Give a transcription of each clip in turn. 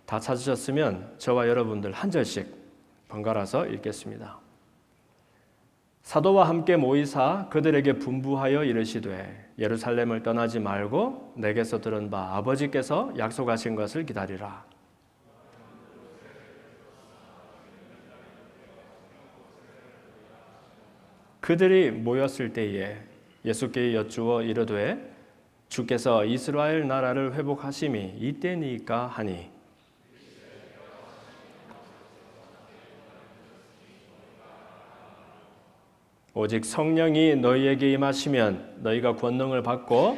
다 찾으셨으면 저와 여러분들 한 절씩 번갈아서 읽겠습니다. 사도와 함께 모이사 그들에게 분부하여 이르시되 예루살렘을 떠나지 말고 내게서 들은 바 아버지께서 약속하신 것을 기다리라. 그들이 모였을 때에 예수께 여쭈어 이르되 주께서 이스라엘 나라를 회복하심이 이때니까 하니 오직 성령이 너희에게 임하시면 너희가 권능을 받고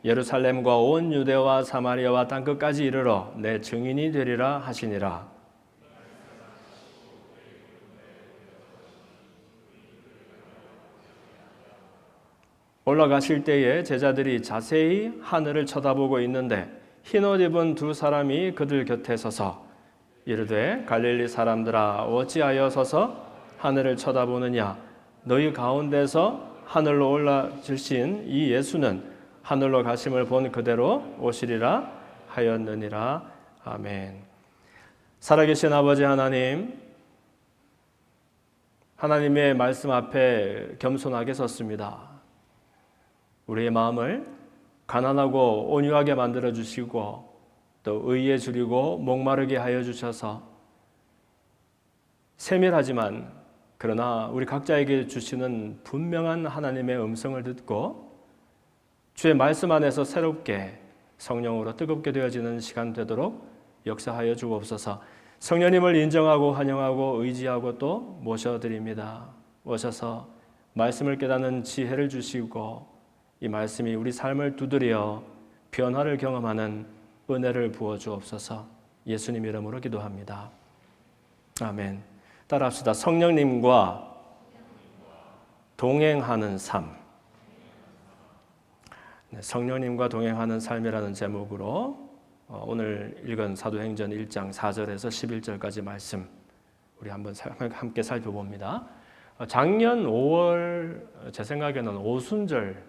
예루살렘과 온 유대와 사마리아와 땅끝까지 이르러 내 증인이 되리라 하시니라. 올라가실 때에 제자들이 자세히 하늘을 쳐다보고 있는데 흰옷 입은 두 사람이 그들 곁에 서서 이르되 갈릴리 사람들아 어찌하여 서서 하늘을 쳐다보느냐 너희 가운데서 하늘로 올라지신 이 예수는 하늘로 가심을 본 그대로 오시리라 하였느니라. 아멘. 살아계신 아버지 하나님, 하나님의 말씀 앞에 겸손하게 섰습니다. 우리의 마음을 가난하고 온유하게 만들어 주시고 또 의에 줄이고 목마르게 하여 주셔서 세밀하지만 그러나 우리 각자에게 주시는 분명한 하나님의 음성을 듣고 주의 말씀 안에서 새롭게 성령으로 뜨겁게 되어지는 시간 되도록 역사하여 주옵소서. 성령님을 인정하고 환영하고 의지하고 또 모셔드립니다. 오셔서 말씀을 깨닫는 지혜를 주시고 이 말씀이 우리 삶을 두드려 변화를 경험하는 은혜를 부어 주옵소서. 예수님 이름으로 기도합니다. 아멘. 따라합시다. 성령님과 동행하는 삶. 네, 성령님과 동행하는 삶이라는 제목으로 오늘 읽은 사도행전 1장 4절에서 11절까지 말씀 우리 한번 함께 살펴봅니다. 작년 5월 제 생각에는 오순절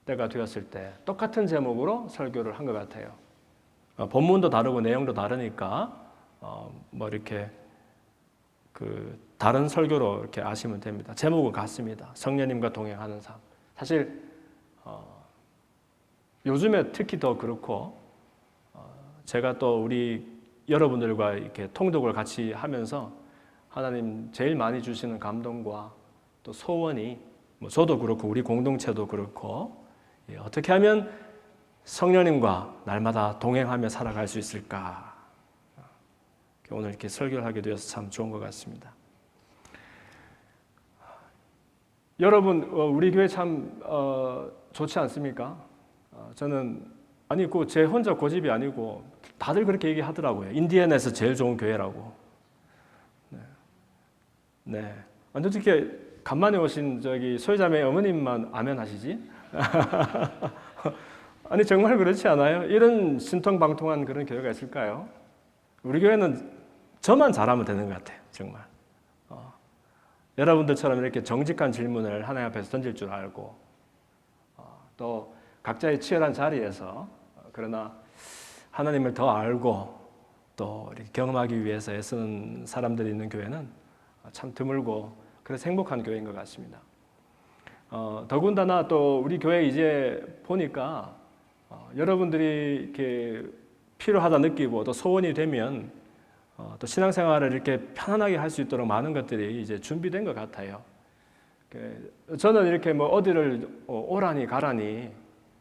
때가 되었을 때 똑같은 제목으로 설교를 한 것 같아요. 본문도 다르고 내용도 다르니까 뭐 이렇게 다른 설교로 이렇게 아시면 됩니다. 제목은 같습니다. 성령님과 동행하는 삶. 사실 요즘에 특히 더 그렇고 제가 또 우리 여러분들과 이렇게 통독을 같이 하면서 하나님 제일 많이 주시는 감동과 또 소원이 뭐 저도 그렇고 우리 공동체도 그렇고 어떻게 하면 성령님과 날마다 동행하며 살아갈 수 있을까? 오늘 이렇게 설교를 하게 되어서 참 좋은 것 같습니다. 여러분, 우리 교회 참 좋지 않습니까? 저는 아니 제 혼자 고집이 아니고 다들 그렇게 얘기하더라고요. 인디애나에서 제일 좋은 교회라고. 네. 어떻게 간만에 오신 소유자매 어머님만 아멘 하시지? 아니 정말 그렇지 않아요? 이런 신통방통한 그런 교회가 있을까요? 우리 교회는 저만 잘하면 되는 것 같아요. 정말. 여러분들처럼 이렇게 정직한 질문을 하나님 앞에서 던질 줄 알고 또 각자의 치열한 자리에서 그러나 하나님을 더 알고 또 이렇게 경험하기 위해서 애쓰는 사람들이 있는 교회는 참 드물고 그래서 행복한 교회인 것 같습니다. 더군다나 또 우리 교회 이제 보니까 여러분들이 이렇게 필요하다 느끼고 또 소원이 되면 또 신앙생활을 이렇게 편안하게 할 수 있도록 많은 것들이 이제 준비된 것 같아요. 저는 이렇게 뭐 어디를 오라니 가라니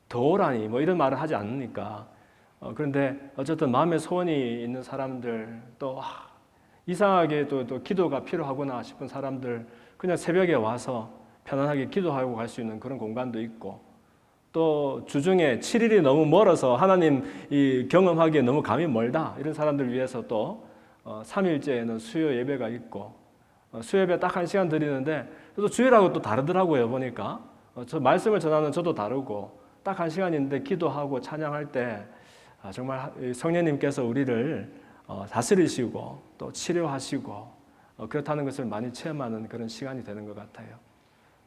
더 오라니 뭐 이런 말을 하지 않으니까 그런데 어쨌든 마음에 소원이 있는 사람들 또 이상하게 또 기도가 필요하구나 싶은 사람들 그냥 새벽에 와서 편안하게 기도하고 갈 수 있는 그런 공간도 있고 또 주중에 7일이 너무 멀어서 하나님 이 경험하기에 너무 감이 멀다 이런 사람들 위해서 또 3일째에는 수요 예배가 있고 수요 예배 딱 1시간 드리는데 또 주일하고 또 다르더라고요. 보니까 저 말씀을 전하는 저도 다르고 딱 1시간인데 기도하고 찬양할 때 정말 성령님께서 우리를 다스리시고 또 치료하시고 그렇다는 것을 많이 체험하는 그런 시간이 되는 것 같아요.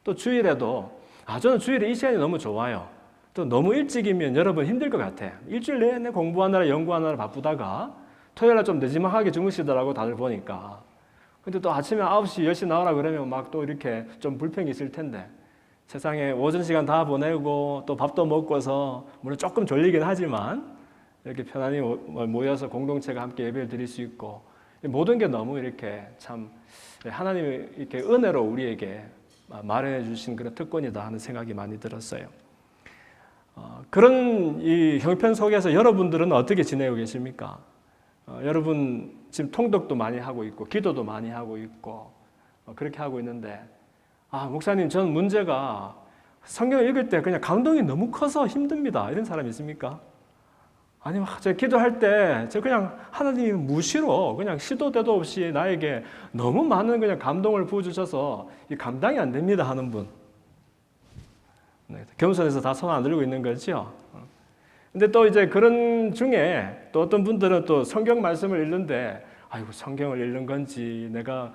또 주일에도 저는 주일에 이 시간이 너무 좋아요. 또 너무 일찍이면 여러분 힘들 것 같아요. 일주일 내내 공부하느라 연구하느라 바쁘다가 토요일날 좀 늦지막하게 주무시더라고, 다들 보니까. 근데 또 아침에 9시, 10시 나오라 그러면 막 또 이렇게 좀 불평이 있을 텐데, 세상에 오전 시간 다 보내고 또 밥도 먹고서 물론 조금 졸리긴 하지만 이렇게 편안히 모여서 공동체가 함께 예배를 드릴 수 있고, 모든 게 너무 이렇게 참 하나님이 이렇게 은혜로 우리에게 마련해 주신 그런 특권이다 하는 생각이 많이 들었어요. 그런 이 형편 속에서 여러분들은 어떻게 지내고 계십니까? 여러분 지금 통독도 많이 하고 있고 기도도 많이 하고 있고 그렇게 하고 있는데, 목사님, 전 문제가 성경을 읽을 때 그냥 감동이 너무 커서 힘듭니다, 이런 사람 있습니까? 아니면 제가 기도할 때 저 그냥 하나님이 무시로 그냥 시도 때도 없이 나에게 너무 많은 그냥 감동을 부어주셔서 이 감당이 안 됩니다 하는 분. 네, 겸손해서 다 손 안 들고 있는 거죠. 근데 또 이제 그런 중에 또 어떤 분들은 또 성경 말씀을 읽는데, 아이고, 성경을 읽는 건지 내가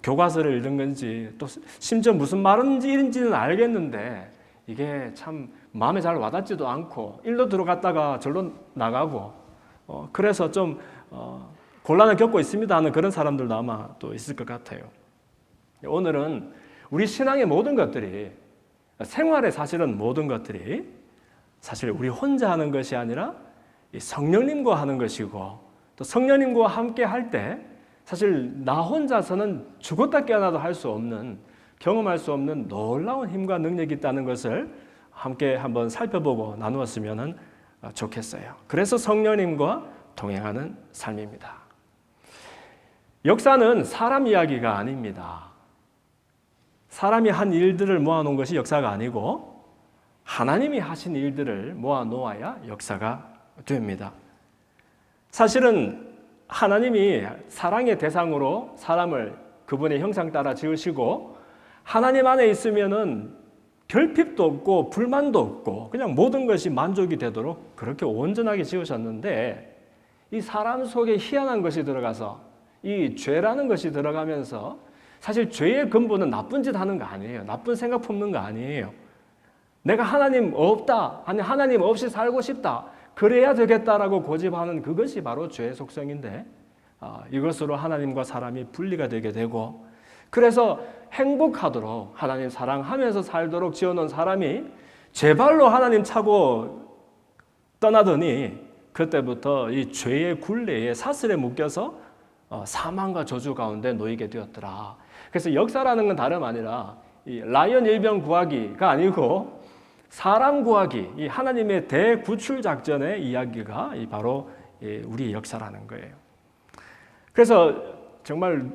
교과서를 읽는 건지 또 심지어 무슨 말인지는 알겠는데 이게 참 마음에 잘 와닿지도 않고 일로 들어갔다가 절로 나가고 그래서 좀 곤란을 겪고 있습니다 하는 그런 사람들도 아마 또 있을 것 같아요. 오늘은 우리 신앙의 모든 것들이, 생활의 사실은 모든 것들이 사실 우리 혼자 하는 것이 아니라 성령님과 하는 것이고, 또 성령님과 함께 할 때 사실 나 혼자서는 죽었다 깨어나도 할 수 없는, 경험할 수 없는 놀라운 힘과 능력이 있다는 것을 함께 한번 살펴보고 나누었으면 좋겠어요. 그래서 성령님과 동행하는 삶입니다. 역사는 사람 이야기가 아닙니다. 사람이 한 일들을 모아놓은 것이 역사가 아니고 하나님이 하신 일들을 모아놓아야 역사가 됩니다. 사실은 하나님이 사랑의 대상으로 사람을 그분의 형상 따라 지으시고, 하나님 안에 있으면은 결핍도 없고 불만도 없고 그냥 모든 것이 만족이 되도록 그렇게 온전하게 지으셨는데, 이 사람 속에 희한한 것이 들어가서 이 죄라는 것이 들어가면서, 사실 죄의 근본은 나쁜 짓 하는 거 아니에요. 나쁜 생각 품는 거 아니에요. 내가 하나님 없다, 아니 하나님 없이 살고 싶다, 그래야 되겠다라고 고집하는 그것이 바로 죄의 속성인데, 이것으로 하나님과 사람이 분리가 되게 되고, 그래서 행복하도록 하나님 사랑하면서 살도록 지어놓은 사람이 제발로 하나님 차고 떠나더니 그때부터 이 죄의 굴레에 사슬에 묶여서 사망과 저주 가운데 놓이게 되었더라. 그래서 역사라는 건 다름 아니라 이 라이언 일병 구하기가 아니고 사람 구하기, 이 하나님의 대구출 작전의 이야기가 바로 우리의 역사라는 거예요. 그래서 정말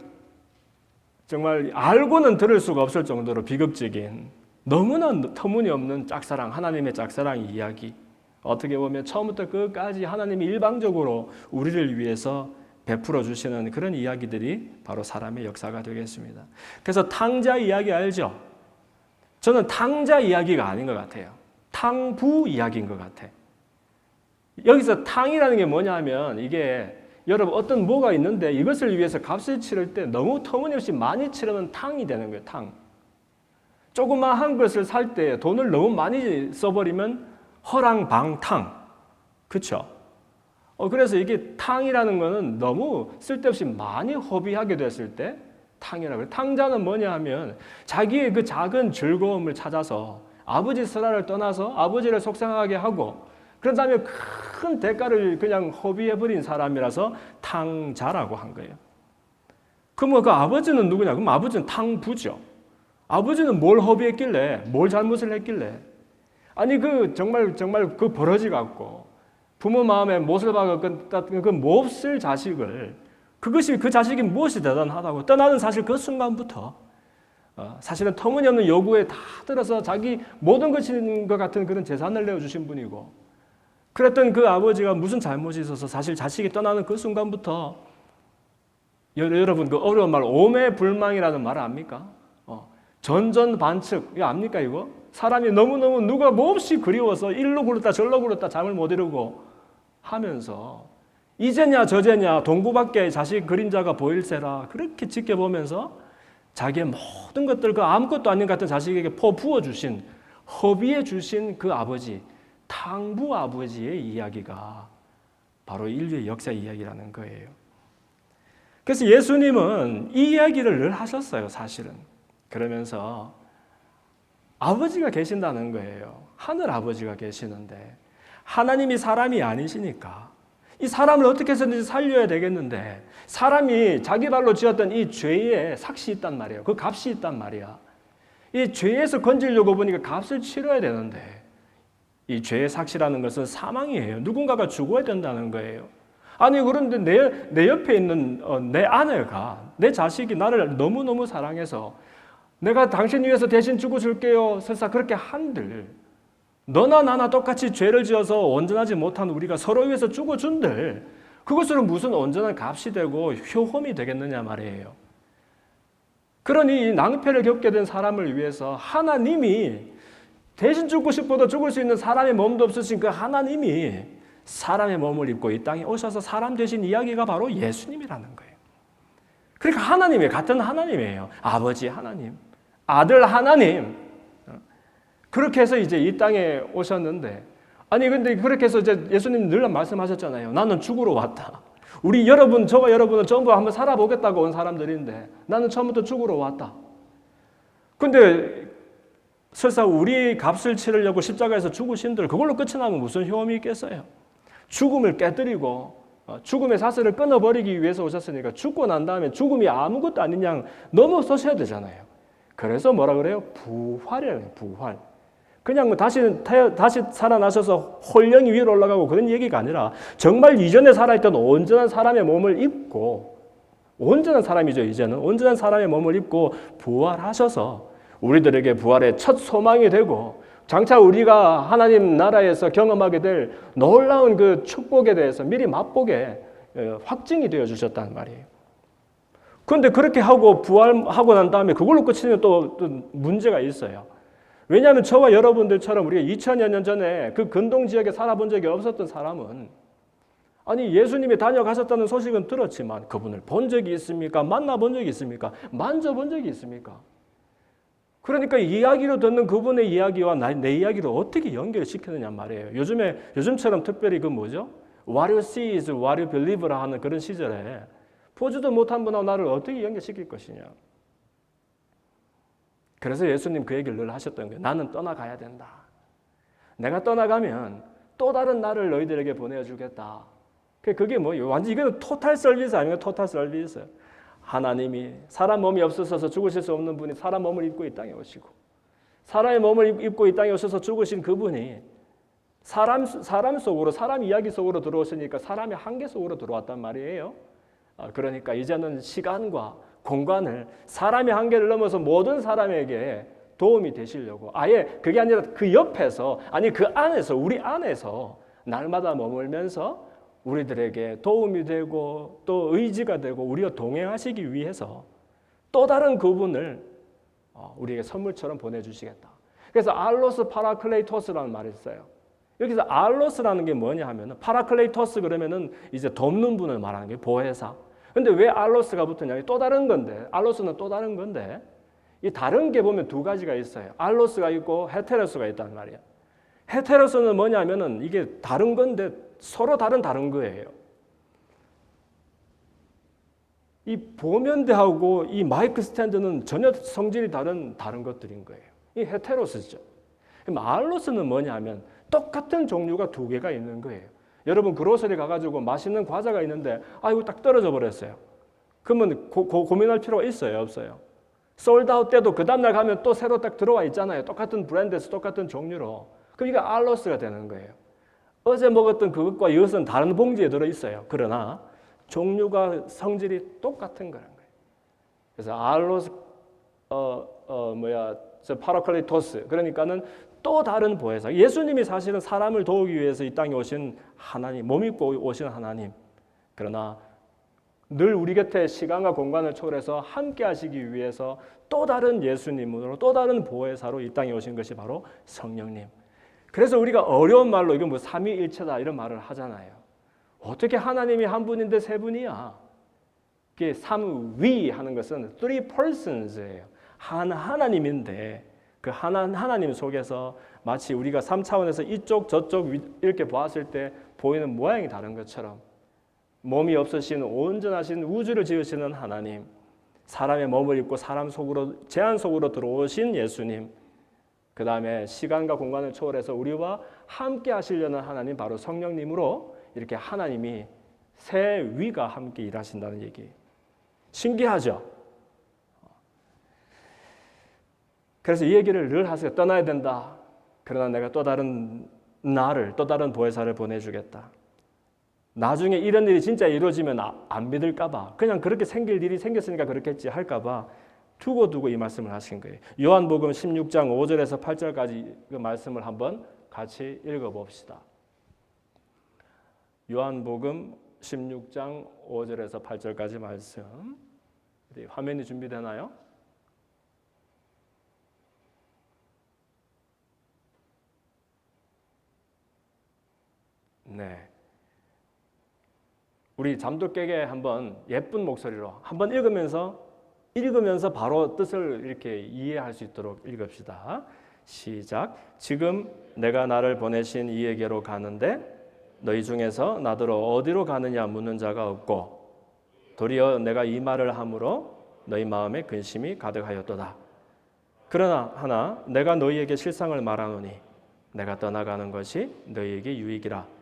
알고는 들을 수가 없을 정도로 비극적인, 너무나 터무니없는 짝사랑, 하나님의 짝사랑 이야기, 어떻게 보면 처음부터 끝까지 하나님이 일방적으로 우리를 위해서 베풀어 주시는 그런 이야기들이 바로 사람의 역사가 되겠습니다. 그래서 탕자 이야기 알죠? 저는 탕자 이야기가 아닌 것 같아요. 탕부 이야기인 것 같아. 여기서 탕이라는 게 뭐냐면, 이게 여러분 어떤 뭐가 있는데 이것을 위해서 값을 치를 때 너무 터무니없이 많이 치르면 탕이 되는 거예요. 탕. 조그마한 것을 살 때 돈을 너무 많이 써버리면 허랑방탕. 그렇죠? 그래서 이게 탕이라는 거는 너무 쓸데없이 많이 허비하게 됐을 때 탕이라고 해요. 탕자는 뭐냐 하면 자기의 그 작은 즐거움을 찾아서 아버지 슬하를 떠나서 아버지를 속상하게 하고, 그런 다음에 큰 대가를 그냥 허비해버린 사람이라서 탕자라고 한 거예요. 그럼 그 아버지는 누구냐? 그럼 아버지는 탕부죠. 아버지는 뭘 허비했길래, 뭘 잘못을 했길래? 아니 정말 그 버러지 같고 부모 마음에 못을 박았던 그 몹쓸 자식을, 그 자식이 무엇이 대단하다고 떠나는 사실 그 순간부터 사실은 터무니없는 요구에 다 들어서 자기 모든 것인 것 같은 그런 재산을 내어주신 분이고, 그랬던 그 아버지가 무슨 잘못이 있어서 사실 자식이 떠나는 그 순간부터, 여러분 그 어려운 말 오매불망이라는 말 압니까? 전전반측, 이거 압니까 이거? 사람이 너무너무 누가 몹시 그리워서 일로 굴렀다 절로 굴렀다 잠을 못 이루고 하면서 이제냐 저제냐 동구밖에 자식 그림자가 보일세라 그렇게 지켜보면서 자기의 모든 것들, 그 아무것도 아닌 것 같은 자식에게 부어주신, 허비해 주신 그 아버지, 탕부 아버지의 이야기가 바로 인류의 역사 이야기라는 거예요. 그래서 예수님은 이 이야기를 늘 하셨어요, 사실은. 그러면서 아버지가 계신다는 거예요. 하늘 아버지가 계시는데 하나님이 사람이 아니시니까 이 사람을 어떻게 해서든지 살려야 되겠는데 사람이 자기 발로 지었던 이 죄에 삭시 있단 말이에요. 그 값이 있단 말이야. 이 죄에서 건지려고 보니까 값을 치러야 되는데 이 죄의 삭시라는 것은 사망이에요. 누군가가 죽어야 된다는 거예요. 아니 그런데 내 옆에 있는 내 아내가 내 자식이 나를 너무너무 사랑해서 내가 당신 위해서 대신 죽어줄게요. 설사 그렇게 한들 너나 나나 똑같이 죄를 지어서 온전하지 못한 우리가 서로 위해서 죽어준들 그것으로 무슨 온전한 값이 되고 효험이 되겠느냐 말이에요. 그러니 낭패를 겪게 된 사람을 위해서 하나님이 대신 죽고 싶어도 죽을 수 있는 사람의 몸도 없으신 그 하나님이 사람의 몸을 입고 이 땅에 오셔서 사람 되신 이야기가 바로 예수님이라는 거예요. 그러니까 하나님이 같은 하나님이에요. 아버지 하나님, 아들 하나님. 그렇게 해서 이제 이 땅에 오셨는데 아니 근데 그렇게 해서 이제 예수님 늘 말씀하셨잖아요. 나는 죽으러 왔다. 우리 여러분, 저와 여러분은 전부 한번 살아보겠다고 온 사람들인데 나는 처음부터 죽으러 왔다. 근데 설사 우리 값을 치르려고 십자가에서 죽으신들 그걸로 끝이 나면 무슨 효험이 있겠어요? 죽음을 깨뜨리고 죽음의 사슬을 끊어버리기 위해서 오셨으니까 죽고 난 다음에 죽음이 아무것도 아닌 양 넘어서셔야 되잖아요. 그래서 뭐라 그래요? 부활이에요. 부활. 그냥 뭐 다시 살아나셔서 홀령이 위로 올라가고 그런 얘기가 아니라 정말 이전에 살아있던 온전한 사람의 몸을 입고 온전한 사람이죠. 이제는 온전한 사람의 몸을 입고 부활하셔서 우리들에게 부활의 첫 소망이 되고 장차 우리가 하나님 나라에서 경험하게 될 놀라운 그 축복에 대해서 미리 맛보게 확증이 되어 주셨단 말이에요. 그런데 그렇게 하고 부활하고 난 다음에 그걸로 끝이면 또 문제가 있어요. 왜냐하면 저와 여러분들처럼 우리가 2000여 년 전에 그 근동 지역에 살아본 적이 없었던 사람은 아니 예수님이 다녀가셨다는 소식은 들었지만 그분을 본 적이 있습니까? 만나본 적이 있습니까? 만져본 적이 있습니까? 그러니까 이야기로 듣는 그분의 이야기와 내 이야기를 어떻게 연결시키느냐 말이에요. 요즘처럼 특별히 그 뭐죠? What you see is what you believe라 하는 그런 시절에 보지도 못한 분하고 나를 어떻게 연결시킬 것이냐. 그래서 예수님 그 얘기를 늘 하셨던 거예요. 나는 떠나가야 된다. 내가 떠나가면 또 다른 나를 너희들에게 보내주겠다. 그게 뭐예요? 완전 이거는 토탈 서비스 아니에요? 토탈 서비스. 하나님이 사람 몸이 없어서 죽으실 수 없는 분이 사람 몸을 입고 이 땅에 오시고 사람의 몸을 입고 이 땅에 오셔서 죽으신 그분이 사람 속으로 사람 이야기 속으로 들어오시니까 사람의 한계 속으로 들어왔단 말이에요. 그러니까 이제는 시간과 공간을 사람의 한계를 넘어서 모든 사람에게 도움이 되시려고 아예 그게 아니라 그 옆에서 아니 그 안에서 우리 안에서 날마다 머물면서 우리들에게 도움이 되고 또 의지가 되고 우리가 동행하시기 위해서 또 다른 그분을 우리에게 선물처럼 보내주시겠다. 그래서 알로스 파라클레이토스라는 말이 있어요. 여기서 알로스라는 게 뭐냐 하면은 파라클레이토스 그러면은 이제 돕는 분을 말하는 게 보혜사. 근데 왜 알로스가 붙었냐? 또 다른 건데 알로스는 또 다른 건데 이 다른 게 보면 두 가지가 있어요. 알로스가 있고 헤테로스가 있단 말이야. 헤테로스는 뭐냐면은 이게 다른 건데 서로 다른 거예요. 이 보면대하고 이 마이크 스탠드는 전혀 성질이 다른 것들인 거예요. 이 헤테로스죠. 그럼 알로스는 뭐냐면 똑같은 종류가 두 개가 있는 거예요. 여러분 그로서리 가가지고 맛있는 과자가 있는데 이거 딱 떨어져 버렸어요. 그러면 고민할 필요가 있어요, 없어요? 솔드아웃 때도 그 다음날 가면 또 새로 딱 들어와 있잖아요. 똑같은 브랜드에서 똑같은 종류로. 그럼 이게 알로스가 되는 거예요. 어제 먹었던 그것과 이것은 다른 봉지에 들어있어요. 그러나 종류가 성질이 똑같은 거라는 거예요. 그래서 알로스 파라클레토스 그러니까는 또 다른 보혜사. 예수님이 사실은 사람을 도우기 위해서 이 땅에 오신 하나님, 몸 입고 오신 하나님. 그러나 늘 우리 곁에 시간과 공간을 초월해서 함께 하시기 위해서 또 다른 예수님으로 또 다른 보혜사로 이 땅에 오신 것이 바로 성령님. 그래서 우리가 어려운 말로 이건 뭐 삼위일체다 이런 말을 하잖아요. 어떻게 하나님이 한 분인데 세 분이야? 이게 삼위 하는 것은 three persons예요. 하나님인데 그 하나님 속에서 마치 우리가 3차원에서 이쪽 저쪽 이렇게 보았을 때 보이는 모양이 다른 것처럼 몸이 없으신 온전하신 우주를 지으시는 하나님, 사람의 몸을 입고 사람 속으로 제한 속으로 들어오신 예수님, 그 다음에 시간과 공간을 초월해서 우리와 함께 하시려는 하나님, 바로 성령님으로 이렇게 하나님이 새 위가 함께 일하신다는 얘기. 신기하죠? 그래서 이 얘기를 늘 하세요. 떠나야 된다. 그러나 내가 또 다른 나를, 또 다른 보혜사를 보내주겠다. 나중에 이런 일이 진짜 이루어지면 안 믿을까 봐, 그냥 그렇게 생길 일이 생겼으니까 그렇겠지 할까 봐 두고 이 말씀을 하신 거예요. 요한복음 16장 5절에서 8절까지 그 말씀을 한번 같이 읽어봅시다. 요한복음 16장 5절에서 8절까지 말씀. 화면이 준비되나요? 네. 우리 잠도 깨게 한번 예쁜 목소리로 한번 읽으면서 바로 뜻을 이렇게 이해할 수 있도록 읽읍시다. 시작. 지금 내가 나를 보내신 이에게로 가는데 너희 중에서 나더러 어디로 가느냐 묻는 자가 없고 도리어 내가 이 말을 함으로 너희 마음에 근심이 가득하였도다. 그러나 하나 내가 너희에게 실상을 말하노니 내가 떠나가는 것이 너희에게 유익이라.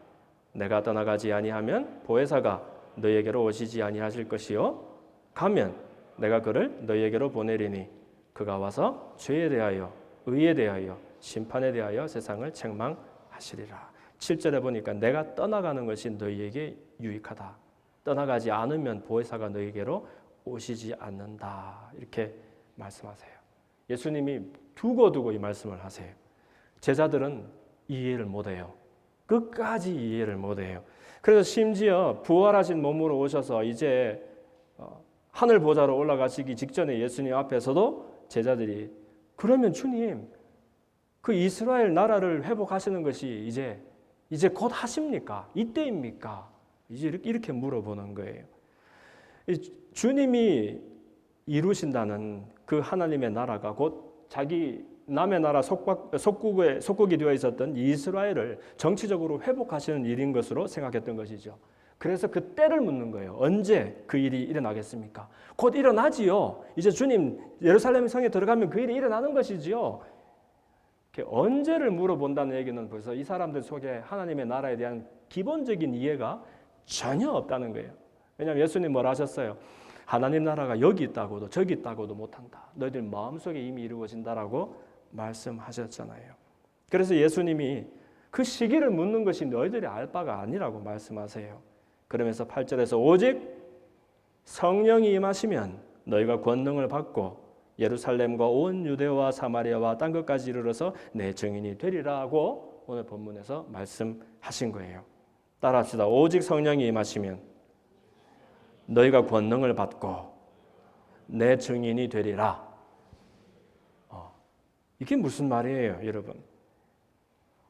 내가 떠나가지 아니하면 보혜사가 너희에게로 오시지 아니하실 것이요 가면 내가 그를 너희에게로 보내리니 그가 와서 죄에 대하여 의에 대하여 심판에 대하여 세상을 책망하시리라. 7절에 보니까 내가 떠나가는 것이 너희에게 유익하다. 떠나가지 않으면 보혜사가 너희에게로 오시지 않는다. 이렇게 말씀하세요. 예수님이 두고 이 말씀을 하세요. 제자들은 이해를 못해요. 끝까지 이해를 못해요. 그래서 심지어 부활하신 몸으로 오셔서 이제 하늘 보좌로 올라가시기 직전에 예수님 앞에서도 제자들이 그러면 주님 그 이스라엘 나라를 회복하시는 것이 이제 곧 하십니까? 이때입니까? 이제 이렇게 물어보는 거예요. 주님이 이루신다는 그 하나님의 나라가 곧 자기 남의 나라 속국이 되어 있었던 이스라엘을 정치적으로 회복하시는 일인 것으로 생각했던 것이죠. 그래서 그 때를 묻는 거예요. 언제 그 일이 일어나겠습니까? 곧 일어나지요. 이제 주님 예루살렘 성에 들어가면 그 일이 일어나는 것이지요. 언제를 물어본다는 얘기는 벌써 이 사람들 속에 하나님의 나라에 대한 기본적인 이해가 전혀 없다는 거예요. 왜냐하면 예수님 뭐라 하셨어요? 하나님 나라가 여기 있다고도 저기 있다고도 못한다. 너희들 마음속에 이미 이루어진다라고 말씀하셨잖아요. 그래서 예수님이 그 시기를 묻는 것이 너희들이 알 바가 아니라고 말씀하세요. 그러면서 8절에서 오직 성령이 임하시면 너희가 권능을 받고 예루살렘과 온 유대와 사마리아와 땅 끝까지 이르러서 내 증인이 되리라고 오늘 본문에서 말씀하신 거예요. 따라합시다. 오직 성령이 임하시면 너희가 권능을 받고 내 증인이 되리라. 이게 무슨 말이에요, 여러분?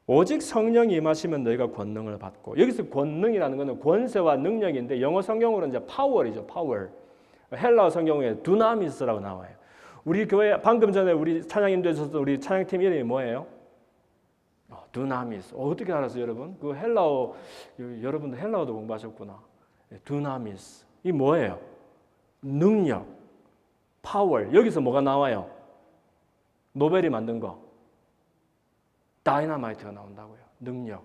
오직 성령이 임하시면 너희가 권능을 받고, 여기서 권능이라는 것은 권세와 능력인데 영어 성경으로는 이제 파워이죠, 파워. 헬라어 성경에 두나미스라고 나와요. 우리 교회 방금 전에 우리 찬양인도에서도 우리 찬양팀 이름이 뭐예요? 두나미스. 어떻게 알았어요, 여러분? 그 헬라어 여러분도 헬라어도 공부하셨구나. 두나미스. 이 뭐예요? 능력, 파워. 여기서 뭐가 나와요? 노벨이 만든 거. 다이너마이트가 나온다고요. 능력.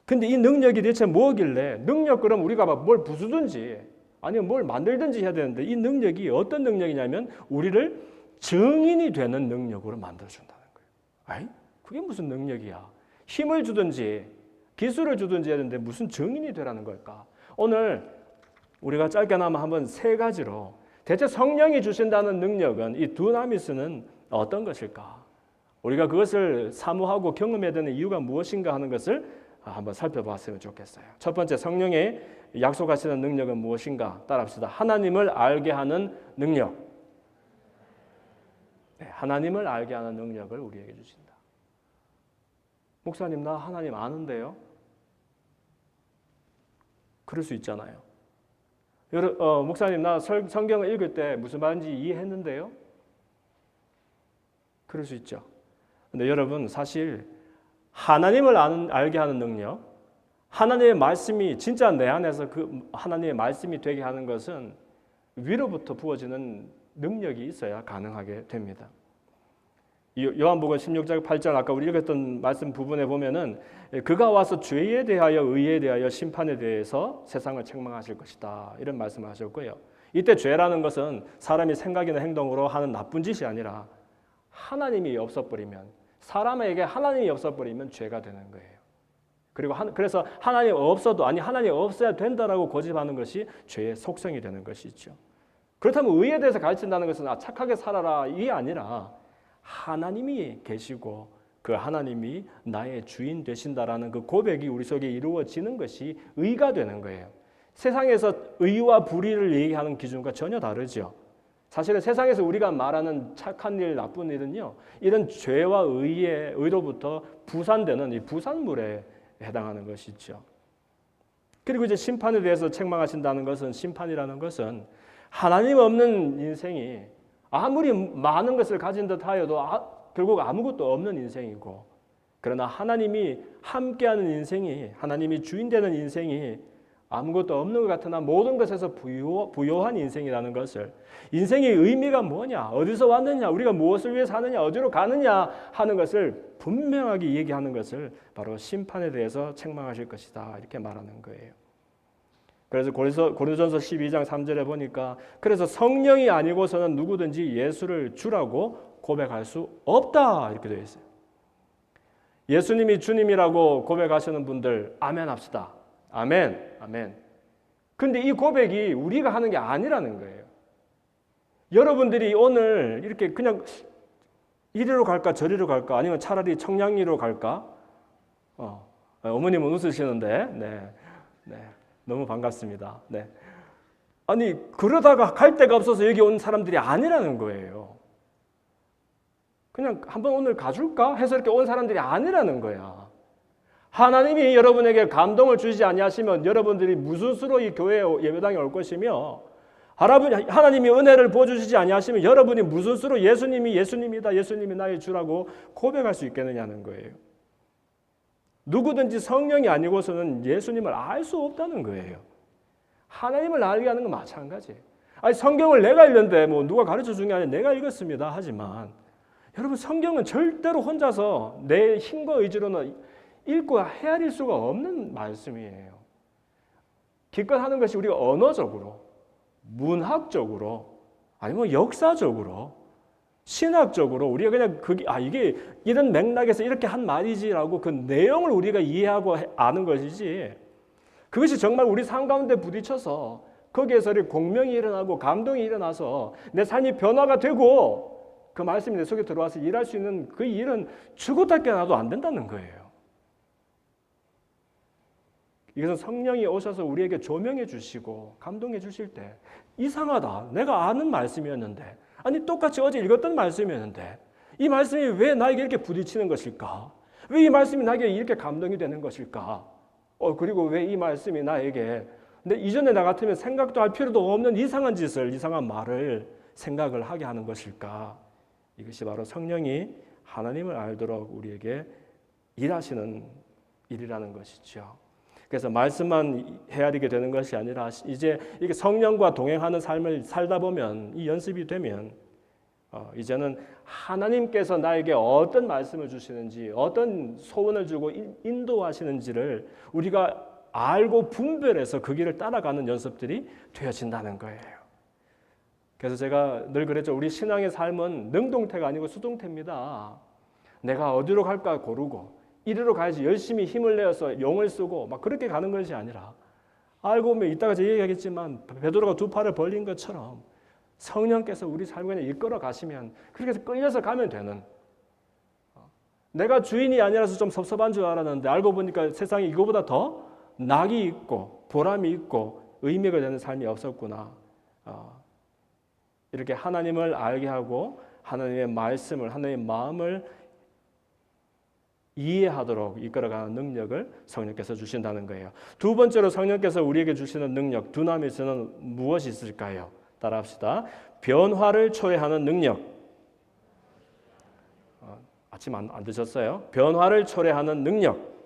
근데 이 능력이 대체 뭐길래 능력 그럼 우리가 막 뭘 부수든지 아니면 뭘 만들든지 해야 되는데 이 능력이 어떤 능력이냐면 우리를 증인이 되는 능력으로 만들어준다는 거예요. 아이? 그게 무슨 능력이야. 힘을 주든지 기술을 주든지 해야 되는데 무슨 증인이 되라는 걸까? 오늘 우리가 짧게나마 한번 세 가지로 대체 성령이 주신다는 능력은 이 두나미스는 어떤 것일까? 우리가 그것을 사모하고 경험해야 되는 이유가 무엇인가 하는 것을 한번 살펴봤으면 좋겠어요. 첫 번째, 성령의 약속하시는 능력은 무엇인가? 따라합시다. 하나님을 알게 하는 능력. 네, 하나님을 알게 하는 능력을 우리에게 주신다. 목사님, 나 하나님 아는데요? 그럴 수 있잖아요. 목사님, 나 성경을 읽을 때 무슨 말인지 이해했는데요? 그럴 수 있죠. 근데 여러분, 사실 하나님을 알게 하는 능력, 하나님의 말씀이 진짜 내 안에서 그 하나님의 말씀이 되게 하는 것은 위로부터 부어지는 능력이 있어야 가능하게 됩니다. 요한복음 16장 8절 아까 우리 읽었던 말씀 부분에 보면은 그가 와서 죄에 대하여 의에 대하여 심판에 대해서 세상을 책망하실 것이다 이런 말씀을 하셨고요. 이때 죄라는 것은 사람이 생각이나 행동으로 하는 나쁜 짓이 아니라 하나님이 없어버리면 사람에게 하나님이 없어버리면 죄가 되는 거예요. 그리고 그래서 하나님 없어도 아니 하나님 없어야 된다라고 고집하는 것이 죄의 속성이 되는 것이죠. 그렇다면 의에 대해서 가르친다는 것은 착하게 살아라 이게 아니라 하나님이 계시고 그 하나님이 나의 주인 되신다라는 그 고백이 우리 속에 이루어지는 것이 의가 되는 거예요. 세상에서 의와 불의를 얘기하는 기준과 전혀 다르죠. 사실은 세상에서 우리가 말하는 착한 일, 나쁜 일은요, 이런 죄와 의로부터 부산되는 이 부산물에 해당하는 것이죠. 그리고 이제 심판에 대해서 책망하신다는 것은 심판이라는 것은 하나님 없는 인생이 아무리 많은 것을 가진 듯 하여도 결국 아무것도 없는 인생이고 그러나 하나님이 함께하는 인생이 하나님이 주인 되는 인생이 아무것도 없는 것 같으나 모든 것에서 부요한 인생이라는 것을 인생의 의미가 뭐냐 어디서 왔느냐 우리가 무엇을 위해 사느냐 어디로 가느냐 하는 것을 분명하게 얘기하는 것을 바로 심판에 대해서 책망하실 것이다 이렇게 말하는 거예요. 그래서 고린도전서 12장 3절에 보니까 그래서 성령이 아니고서는 누구든지 예수를 주라고 고백할 수 없다 이렇게 되어 있어요. 예수님이 주님이라고 고백하시는 분들 아멘 합시다. 아멘, 아멘. 근데 이 고백이 우리가 하는 게 아니라는 거예요. 여러분들이 오늘 이렇게 그냥 이리로 갈까 저리로 갈까 아니면 차라리 청량리로 갈까? 어머님은 웃으시는데, 네. 너무 반갑습니다. 네. 아니 그러다가 갈 데가 없어서 여기 온 사람들이 아니라는 거예요. 그냥 한번 오늘 가줄까 해서 이렇게 온 사람들이 아니라는 거야. 하나님이 여러분에게 감동을 주시지 아니하시면 여러분들이 무슨 수로 이 교회 예배당에 올 것이며 하나님이 은혜를 부어주시지 아니하시면 여러분이 무슨 수로 예수님이다 예수님이 나의 주라고 고백할 수 있겠느냐는 거예요. 누구든지 성령이 아니고서는 예수님을 알 수 없다는 거예요. 하나님을 알게 하는 건 마찬가지예요. 아니 성경을 내가 읽는데 뭐 누가 가르쳐 준 게 아니라 내가 읽었습니다 하지만 여러분 성경은 절대로 혼자서 내 힘과 의지로는 읽고 헤아릴 수가 없는 말씀이에요. 기껏 하는 것이 우리가 언어적으로 문학적으로 아니면 역사적으로 신학적으로 우리가 그냥 이게 이런 맥락에서 이렇게 한 말이지라고 그 내용을 우리가 이해하고 아는 것이지 그것이 정말 우리 삶 가운데 부딪혀서 거기에서 공명이 일어나고 감동이 일어나서 내 삶이 변화가 되고 그 말씀이 내 속에 들어와서 일할 수 있는 그 일은 죽었다 깨어나도 안 된다는 거예요. 이것은 성령이 오셔서 우리에게 조명해 주시고 감동해 주실 때 이상하다. 내가 아는 말씀이었는데 아니 똑같이 어제 읽었던 말씀이었는데 이 말씀이 왜 나에게 이렇게 부딪히는 것일까? 왜 이 말씀이 나에게 이렇게 감동이 되는 것일까? 그리고 왜 이 말씀이 나에게 근데 이전에 나 같으면 생각도 할 필요도 없는 이상한 말을 생각을 하게 하는 것일까? 이것이 바로 성령이 하나님을 알도록 우리에게 일하시는 일이라는 것이죠. 그래서 말씀만 헤아리게 되는 것이 아니라 이제 이게 성령과 동행하는 삶을 살다 보면 이 연습이 되면 이제는 하나님께서 나에게 어떤 말씀을 주시는지 어떤 소원을 주고 인도하시는지를 우리가 알고 분별해서 그 길을 따라가는 연습들이 되어진다는 거예요. 그래서 제가 늘 그랬죠. 우리 신앙의 삶은 능동태가 아니고 수동태입니다. 내가 어디로 갈까 고르고 이리로 가야지 열심히 힘을 내어서 용을 쓰고 막 그렇게 가는 것이 아니라 알고 보면 이따가 제가 얘기하겠지만 베드로가 두 팔을 벌린 것처럼 성령께서 우리 삶을 그냥 이끌어 가시면 그렇게 해서 끌려서 가면 되는 내가 주인이 아니라서 좀 섭섭한 줄 알았는데 알고 보니까 세상에 이거보다 더 낙이 있고 보람이 있고 의미가 되는 삶이 없었구나. 이렇게 하나님을 알게 하고 하나님의 말씀을 하나님의 마음을 이해하도록 이끌어가는 능력을 성령께서 주신다는 거예요. 두 번째로 성령께서 우리에게 주시는 능력, 두나미스는 무엇이 있을까요? 따라합시다. 변화를 초래하는 능력. 아침 안 드셨어요? 변화를 초래하는 능력.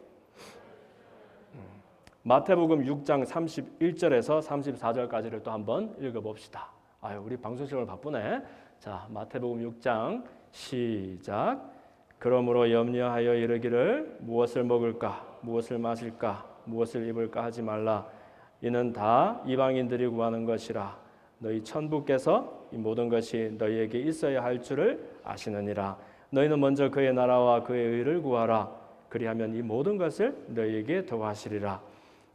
마태복음 6장 31절에서 34절까지를 또 한번 읽어봅시다. 아유, 우리 방송 시간을 바쁘네. 자, 마태복음 6장 시작. 그러므로 염려하여 이르기를 무엇을 먹을까, 무엇을 마실까, 무엇을 입을까 하지 말라. 이는 다 이방인들이 구하는 것이라. 너희 천부께서 이 모든 것이 너희에게 있어야 할 줄을 아시느니라. 너희는 먼저 그의 나라와 그의 의를 구하라. 그리하면 이 모든 것을 너희에게 더하시리라.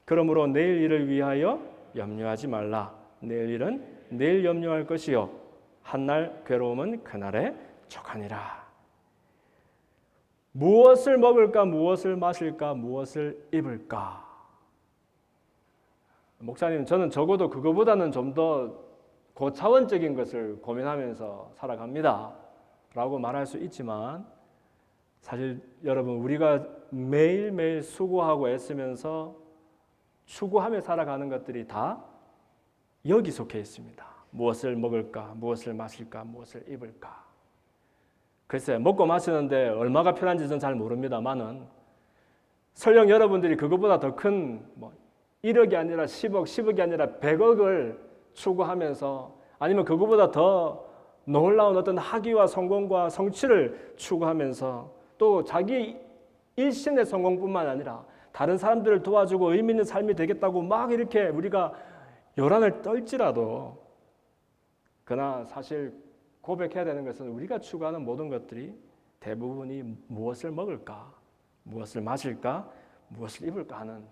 그러므로 내일 일을 위하여 염려하지 말라. 내일 일은 내일 염려할 것이요 한날 괴로움은 그날에 족하니라. 무엇을 먹을까, 무엇을 마실까, 무엇을 입을까? 목사님, 저는 적어도 그거보다는 좀 더 고차원적인 것을 고민하면서 살아갑니다 라고 말할 수 있지만, 사실 여러분, 우리가 매일매일 수고하고 애쓰면서 추구하며 살아가는 것들이 다 여기 속해 있습니다. 무엇을 먹을까, 무엇을 마실까, 무엇을 입을까. 글쎄, 먹고 마시는데 얼마가 필요한지 저는 잘 모릅니다만은, 설령 여러분들이 그것보다 더 큰 1억이 아니라 10억, 10억이 아니라 100억을 추구하면서, 아니면 그것보다 더 놀라운 어떤 학위와 성공과 성취를 추구하면서, 또 자기 일신의 성공뿐만 아니라 다른 사람들을 도와주고 의미 있는 삶이 되겠다고 막 이렇게 우리가 요란을 떨지라도, 그러나 사실 고백해야 되는 것은 우리가 추구하는 모든 것들이 대부분이 무엇을 먹을까, 무엇을 마실까, 무엇을 입을까 하는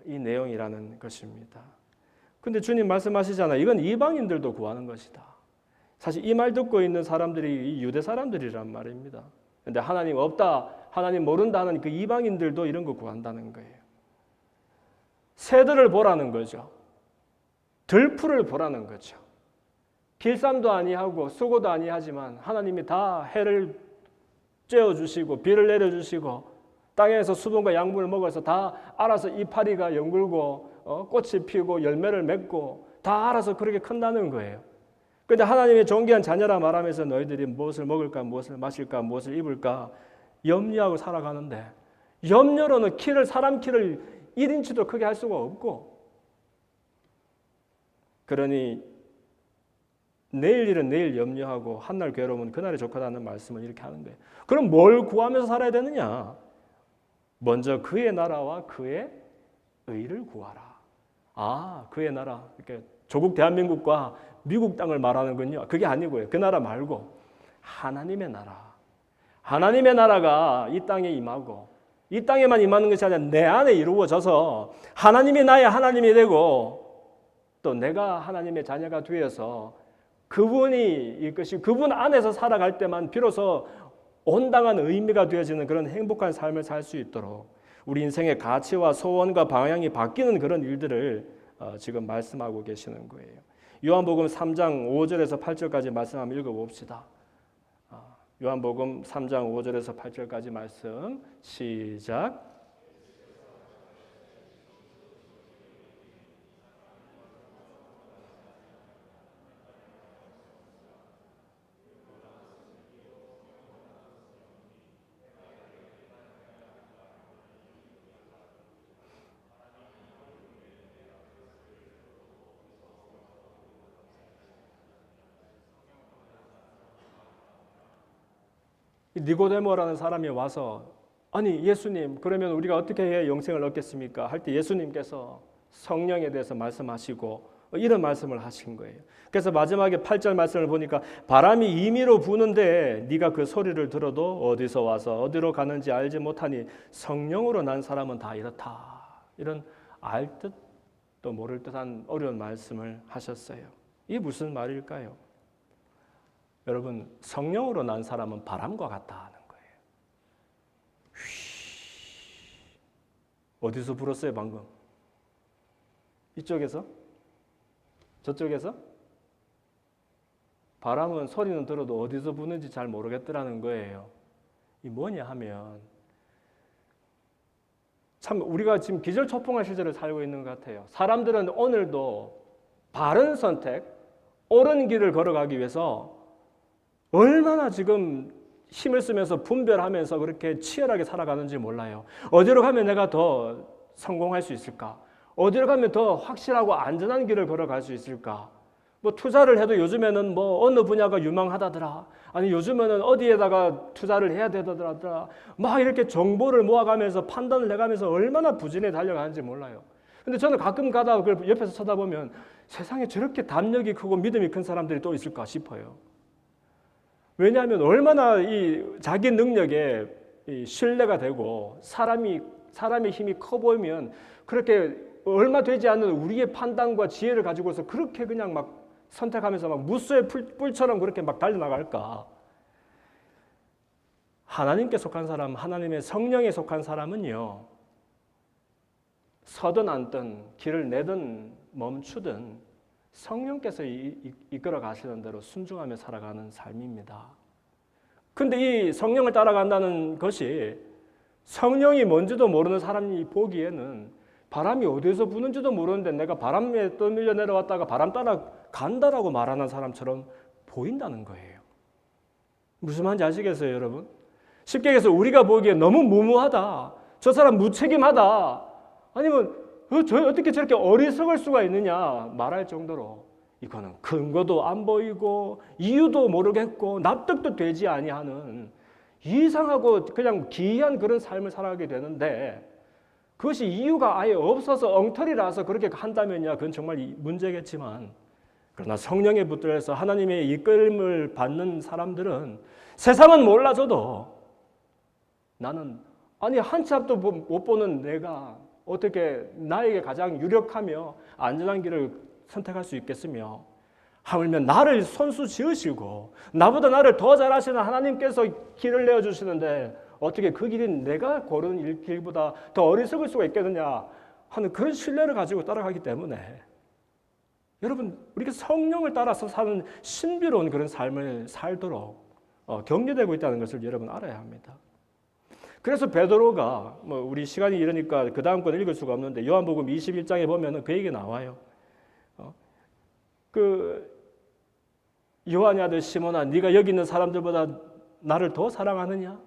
이 내용이라는 것입니다. 근데 주님 말씀하시잖아요. 이건 이방인들도 구하는 것이다. 사실 이 말 듣고 있는 사람들이 유대 사람들이란 말입니다. 근데 하나님 없다, 하나님 모른다 하는 그 이방인들도 이런 거 구한다는 거예요. 새들을 보라는 거죠. 들풀을 보라는 거죠. 길쌈도 아니하고 수고도 아니하지만 하나님이 다 해를 쬐어주시고 비를 내려주시고 땅에서 수분과 양분을 먹어서 다 알아서 이파리가 연글고 꽃이 피고 열매를 맺고 다 알아서 그렇게 큰다는 거예요. 그런데 하나님의 존귀한 자녀라 말하면서 너희들이 무엇을 먹을까, 무엇을 마실까, 무엇을 입을까 염려하고 살아가는데, 염려로는 사람 키를 1인치도 크게 할 수가 없고, 그러니 내일 일은 내일 염려하고 한날 괴로움은 그날에 족하다는 말씀을 이렇게 하는 거예요. 그럼 뭘 구하면서 살아야 되느냐? 먼저 그의 나라와 그의 의를 구하라. 아, 그의 나라, 이렇게 조국 대한민국과 미국 땅을 말하는군요. 그게 아니고요. 그 나라 말고 하나님의 나라. 하나님의 나라가 이 땅에 임하고, 이 땅에만 임하는 것이 아니라 내 안에 이루어져서 하나님이 나의 하나님이 되고, 또 내가 하나님의 자녀가 되어서 그분이 이것이 그분 안에서 살아갈 때만 비로소 온당한 의미가 되어지는 그런 행복한 삶을 살 수 있도록 우리 인생의 가치와 소원과 방향이 바뀌는 그런 일들을 지금 말씀하고 계시는 거예요. 요한복음 3장 5절에서 8절까지 말씀 한번 읽어봅시다. 요한복음 3장 5절에서 8절까지 말씀 시작. 니고데모라는 사람이 와서, 아니 예수님, 그러면 우리가 어떻게 해야 영생을 얻겠습니까? 할 때 예수님께서 성령에 대해서 말씀하시고 이런 말씀을 하신 거예요. 그래서 마지막에 8절 말씀을 보니까 바람이 임의로 부는데 네가 그 소리를 들어도 어디서 와서 어디로 가는지 알지 못하니 성령으로 난 사람은 다 이렇다. 이런 알 듯 또 모를 듯한 어려운 말씀을 하셨어요. 이게 무슨 말일까요? 여러분, 성령으로 난 사람은 바람과 같다는 거예요. 어디서 불었어요 방금? 이쪽에서? 저쪽에서? 바람은 소리는 들어도 어디서 부는지 잘 모르겠더라는 거예요. 이 뭐냐 하면, 참 우리가 지금 기절초풍한 시절을 살고 있는 것 같아요. 사람들은 오늘도 바른 선택, 옳은 길을 걸어가기 위해서 얼마나 지금 힘을 쓰면서 분별하면서 그렇게 치열하게 살아가는지 몰라요. 어디로 가면 내가 더 성공할 수 있을까? 어디로 가면 더 확실하고 안전한 길을 걸어갈 수 있을까? 뭐 투자를 해도 요즘에는 뭐 어느 분야가 유망하다더라. 아니 요즘에는 어디에다가 투자를 해야 되더라. 막 이렇게 정보를 모아가면서 판단을 해가면서 얼마나 부진에 달려가는지 몰라요. 근데 저는 가끔 가다 그걸 옆에서 쳐다보면 세상에 저렇게 담력이 크고 믿음이 큰 사람들이 또 있을까 싶어요. 왜냐하면 얼마나 이 자기 능력에 이 신뢰가 되고 사람의 힘이 커 보이면 그렇게 얼마 되지 않는 우리의 판단과 지혜를 가지고서 그렇게 그냥 막 선택하면서 막 무수의 뿔처럼 그렇게 막 달려나갈까? 하나님께 속한 사람, 하나님의 성령에 속한 사람은요, 서든 앉든 길을 내든 멈추든 성령께서 이끌어 가시는 대로 순종하며 살아가는 삶입니다. 근데 이 성령을 따라간다는 것이 성령이 뭔지도 모르는 사람이 보기에는 바람이 어디서 부는지도 모르는데 내가 바람에 떠밀려 내려왔다가 바람 따라 간다라고 말하는 사람처럼 보인다는 거예요. 무슨 말인지 아시겠어요, 여러분? 쉽게 얘기해서 우리가 보기에 너무 무모하다. 저 사람 무책임하다. 아니면 어떻게 저렇게 어리석을 수가 있느냐 말할 정도로 이거는 근거도 안 보이고 이유도 모르겠고 납득도 되지 아니하는 이상하고 그냥 기이한 그런 삶을 살아가게 되는데 그것이 이유가 아예 없어서 엉터리라서 그렇게 한다면야 그건 정말 문제겠지만 그러나 성령에 붙들려서 하나님의 이끌림을 받는 사람들은 세상은 몰라줘도 나는 한치 앞도 못 보는 내가 어떻게 나에게 가장 유력하며 안전한 길을 선택할 수 있겠으며 하물며 나를 선수 지으시고 나보다 나를 더 잘하시는 하나님께서 길을 내어주시는데 어떻게 그 길이 내가 고른 길보다 더 어리석을 수가 있겠느냐 하는 그런 신뢰를 가지고 따라가기 때문에 여러분 우리가 성령을 따라서 사는 신비로운 그런 삶을 살도록 격려되고 있다는 것을 여러분 알아야 합니다. 그래서 베드로가 우리 시간이 이러니까 그 다음 건 읽을 수가 없는데 요한복음 21장에 보면은 그 얘기 나와요. 그 요한의 아들 시몬아, 네가 여기 있는 사람들보다 나를 더 사랑하느냐?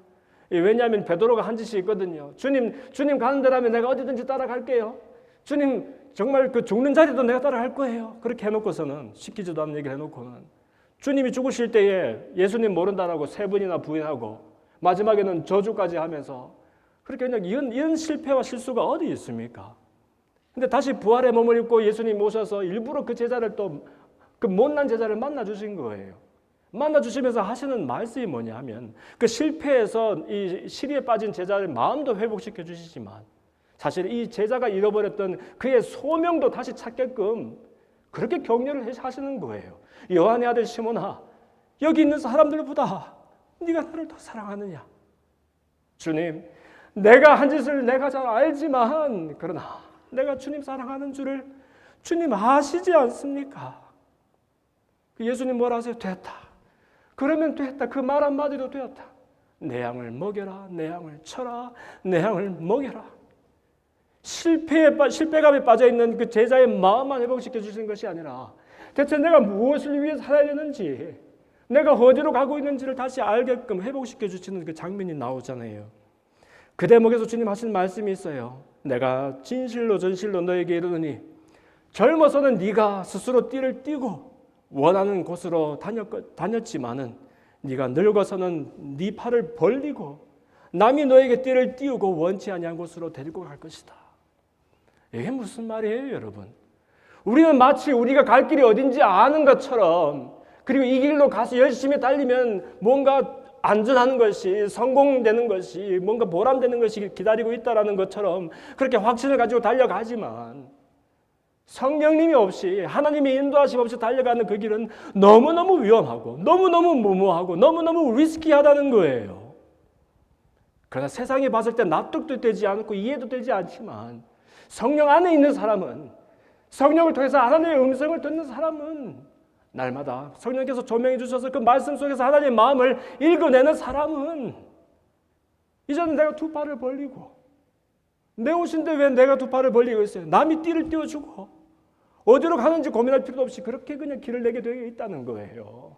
왜냐하면 베드로가 한 짓이 있거든요. 주님 가는 데라면 내가 어디든지 따라갈게요. 주님 정말 그 죽는 자리도 내가 따라갈 거예요. 그렇게 해놓고서는 시키지도 않는 얘기를 해놓고는 주님이 죽으실 때에 예수님 모른다라고 3번이나 부인하고 마지막에는 저주까지 하면서 그렇게 그냥 이런 실패와 실수가 어디 있습니까? 근데 다시 부활의 몸을 입고 예수님 모셔서 일부러 그 제자를 또 그 못난 제자를 만나 주신 거예요. 만나 주시면서 하시는 말씀이 뭐냐 하면 그 실패에서 이 시리에 빠진 제자를 마음도 회복시켜 주시지만 사실 이 제자가 잃어버렸던 그의 소명도 다시 찾게끔 그렇게 격려를 하시는 거예요. 요한의 아들 시몬아, 여기 있는 사람들보다 네가 나를 더 사랑하느냐? 주님, 내가 한 짓을 내가 잘 알지만 그러나 내가 주님 사랑하는 줄을 주님 아시지 않습니까? 예수님 뭐라 하세요? 됐다. 그러면 됐다. 그 말 한마디로 되었다. 내 양을 먹여라. 내 양을 쳐라. 내 양을 먹여라. 실패감에 빠져있는 그 제자의 마음만 회복시켜 주시는 것이 아니라 대체 내가 무엇을 위해 살아야 되는지 내가 어디로 가고 있는지를 다시 알게끔 회복시켜 주시는 그 장면이 나오잖아요. 그 대목에서 주님 하신 말씀이 있어요. 내가 진실로 전실로 너에게 이르노니 젊어서는 네가 스스로 띠를 띠고 원하는 곳으로 다녔지만은 네가 늙어서는 네 팔을 벌리고 남이 너에게 띠를 띄우고 원치 아니한 곳으로 데리고 갈 것이다. 이게 무슨 말이에요, 여러분? 우리는 마치 우리가 갈 길이 어딘지 아는 것처럼 그리고 이 길로 가서 열심히 달리면 뭔가 안전한 것이 성공되는 것이 뭔가 보람되는 것이 기다리고 있다라는 것처럼 그렇게 확신을 가지고 달려가지만 성령님이 없이 하나님의 인도하심 없이 달려가는 그 길은 너무너무 위험하고 너무너무 무모하고 너무너무 리스키하다는 거예요. 그러나 세상에 봤을 때 납득도 되지 않고 이해도 되지 않지만 성령 안에 있는 사람은 성령을 통해서 하나님의 음성을 듣는 사람은 날마다 성령께서 조명해 주셔서 그 말씀 속에서 하나님의 마음을 읽어내는 사람은 이제는 내가 두 팔을 벌리고 내 옷인데 왜 내가 두 팔을 벌리고 있어요? 남이 띠를 띄워주고 어디로 가는지 고민할 필요도 없이 그렇게 그냥 길을 내게 되어 있다는 거예요.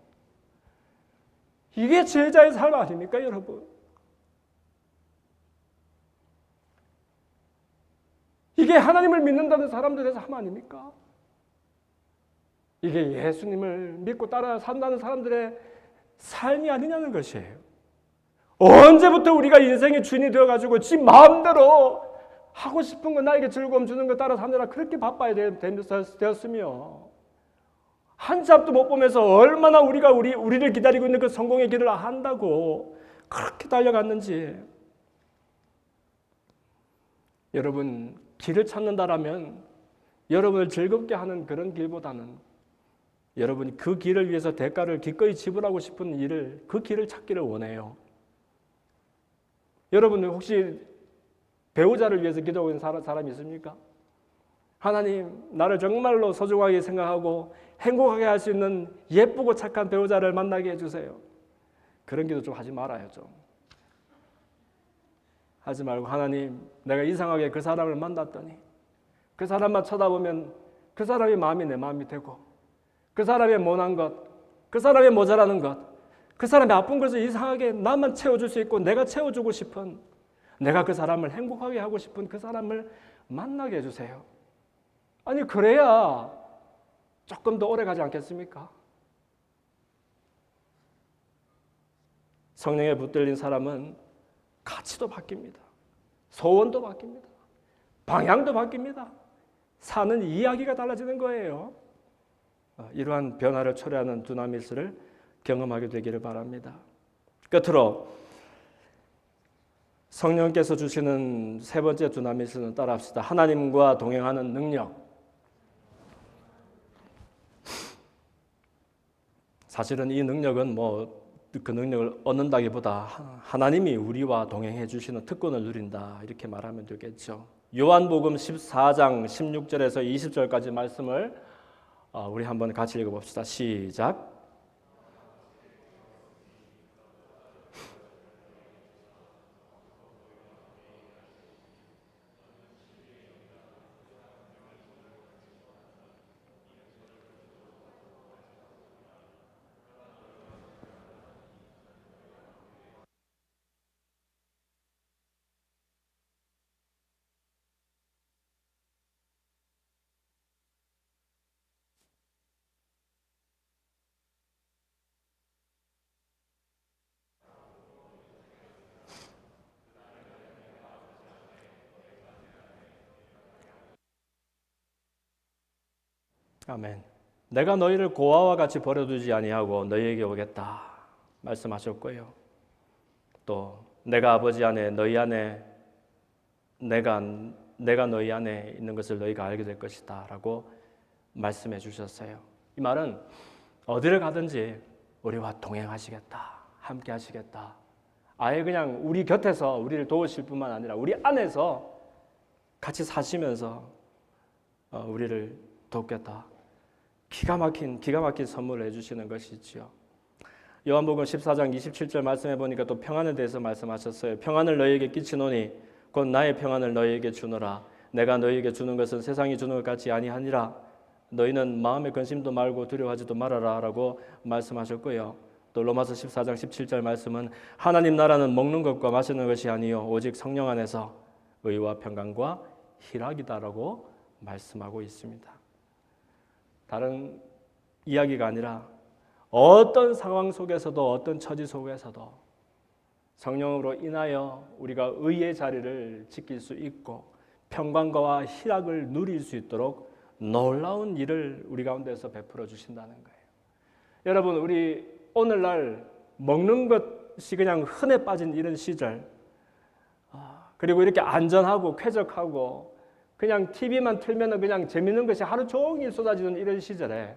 이게 제자의 삶 아닙니까, 여러분? 이게 하나님을 믿는다는 사람들의 삶 아닙니까? 이게 예수님을 믿고 따라 산다는 사람들의 삶이 아니냐는 것이에요. 언제부터 우리가 인생의 주인이 되어가지고 지 마음대로 하고 싶은 거, 나에게 즐거움 주는 거 따라 사느라 그렇게 바빠야 되었으며, 한 치 앞도 못 보면서 얼마나 우리를 기다리고 있는 그 성공의 길을 한다고 그렇게 달려갔는지. 여러분, 길을 찾는다라면 여러분을 즐겁게 하는 그런 길보다는 여러분이 그 길을 위해서 대가를 기꺼이 지불하고 싶은 일을, 그 길을 찾기를 원해요. 여러분 혹시 배우자를 위해서 기도하고 있는 사람이 있습니까? 하나님, 나를 정말로 소중하게 생각하고 행복하게 할 수 있는 예쁘고 착한 배우자를 만나게 해주세요. 그런 기도 좀 하지 말아요. 좀 하지 말고, 하나님, 내가 이상하게 그 사람을 만났더니 그 사람만 쳐다보면 그 사람의 마음이 내 마음이 되고, 그 사람의 못난 것, 그 사람의 모자라는 것, 그 사람의 아픈 것을 이상하게 나만 채워줄 수 있고 내가 채워주고 싶은, 내가 그 사람을 행복하게 하고 싶은 그 사람을 만나게 해주세요. 아니, 그래야 조금 더 오래 가지 않겠습니까? 성령에 붙들린 사람은 가치도 바뀝니다. 소원도 바뀝니다. 방향도 바뀝니다. 사는 이야기가 달라지는 거예요. 이러한 변화를 초래하는 두나미스를 경험하게 되기를 바랍니다. 끝으로 성령께서 주시는 세 번째 두나미스는 따라합시다. 하나님과 동행하는 능력. 사실은 이 능력은 그 능력을 얻는다기보다 하나님이 우리와 동행해 주시는 특권을 누린다, 이렇게 말하면 되겠죠. 요한복음 14장 16절에서 20절까지 말씀을 우리 한번 같이 읽어봅시다. 시작. 아멘. 내가 너희를 고아와 같이 버려두지 아니하고 너희에게 오겠다 말씀하셨고요. 또 내가 아버지 안에 너희 안에 내가 너희 안에 있는 것을 너희가 알게 될 것이다 라고 말씀해 주셨어요. 이 말은 어디를 가든지 우리와 동행하시겠다, 함께 하시겠다, 아예 그냥 우리 곁에서 우리를 도우실 뿐만 아니라 우리 안에서 같이 사시면서 우리를 돕겠다. 기가 막힌 선물을 해주시는 것이지요. 요한복음 14장 27절 말씀해 보니까 또 평안에 대해서 말씀하셨어요. 평안을 너희에게 끼치노니 곧 나의 평안을 너희에게 주노라. 내가 너희에게 주는 것은 세상이 주는 것 같이 아니하니라. 너희는 마음의 근심도 말고 두려워하지도 말아라 라고 말씀하셨고요. 또 로마서 14장 17절 말씀은 하나님 나라는 먹는 것과 마시는 것이 아니요 오직 성령 안에서 의와 평강과 희락이다라고 말씀하고 있습니다. 다른 이야기가 아니라 어떤 상황 속에서도, 어떤 처지 속에서도 성령으로 인하여 우리가 의의 자리를 지킬 수 있고 평강과 희락을 누릴 수 있도록 놀라운 일을 우리 가운데서 베풀어 주신다는 거예요. 여러분, 우리 오늘날 먹는 것이 그냥 흔해 빠진 이런 시절, 그리고 이렇게 안전하고 쾌적하고 그냥 TV만 틀면 그냥 재밌는 것이 하루 종일 쏟아지는 이런 시절에